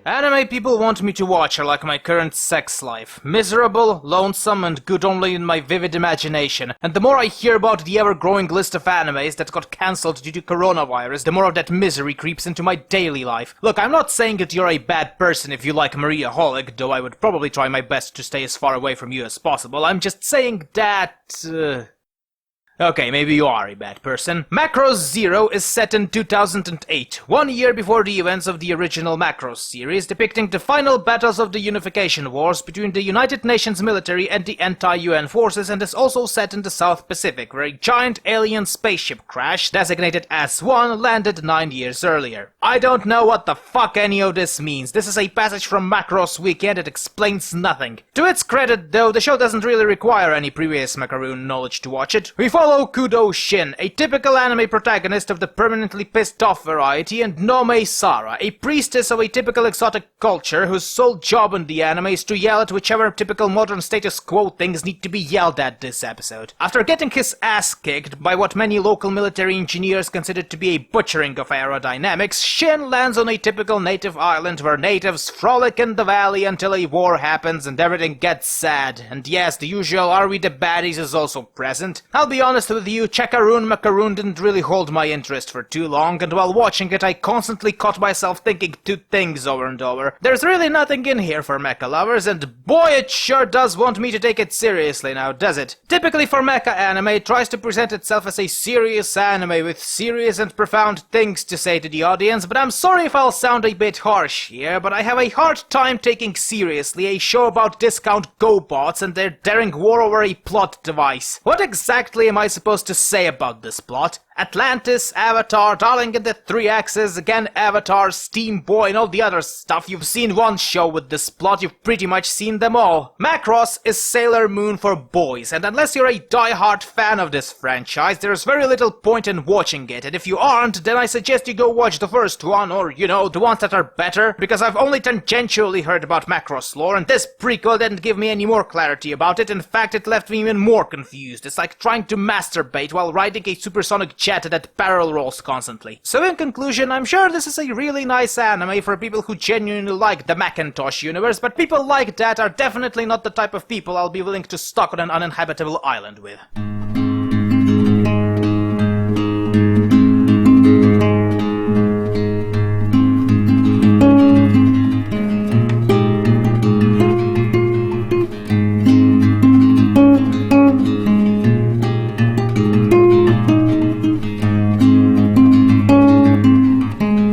Anime people want me to watch are like my current sex life. Miserable, lonesome, and good only in my vivid imagination. And the more I hear about the ever-growing list of animes that got cancelled due to coronavirus, the more of that misery creeps into my daily life. Look, I'm not saying that you're a bad person if you like Maria Holic, though I would probably try my best to stay as far away from you as possible. I'm just saying that... Okay, maybe you are a bad person. Macross Zero is set in 2008, 1 year before the events of the original Macross series, depicting the final battles of the unification wars between the United Nations military and the anti-UN forces, and is also set in the South Pacific, where a giant alien spaceship crash, designated S1, landed 9 years earlier. I don't know what the fuck any of this means. This is a passage from Macross Wiki and it explains nothing. To its credit, though, the show doesn't really require any previous macaroon knowledge to watch it. We follow Kudo Shin, a typical anime protagonist of the permanently pissed off variety, and Nome Sara, a priestess of a typical exotic culture whose sole job in the anime is to yell at whichever typical modern status quo things need to be yelled at this episode. After getting his ass kicked by what many local military engineers considered to be a butchering of aerodynamics, Shin lands on a typical native island where natives frolic in the valley until a war happens and everything gets sad. And yes, the usual "are we the baddies" is also present. I'll be honest with you, Checkaroon Macaroon didn't really hold my interest for too long, and while watching it I constantly caught myself thinking two things over and over. There's really nothing in here for mecha lovers, and boy, it sure does want me to take it seriously now, does it? Typically for mecha anime, it tries to present itself as a serious anime with serious and profound things to say to the audience, but I'm sorry if I'll sound a bit harsh here, but I have a hard time taking seriously a show about discount GoBots and their daring war over a plot device. What exactly am I supposed to say about this plot? Atlantis, Avatar, Darling in the Three Axes, again Avatar, Steam Boy, and all the other stuff. You've seen one show with this plot, you've pretty much seen them all. Macross is Sailor Moon for boys, and unless you're a die-hard fan of this franchise, there's very little point in watching it, and if you aren't, then I suggest you go watch the first one, or, you know, the ones that are better, because I've only tangentially heard about Macross lore, and this prequel didn't give me any more clarity about it. In fact, it left me even more confused. It's like trying to masturbate while riding a supersonic jet that barrel rolls constantly. So in conclusion, I'm sure this is a really nice anime for people who genuinely like the Macintosh universe, but people like that are definitely not the type of people I'll be willing to stalk on an uninhabitable island with.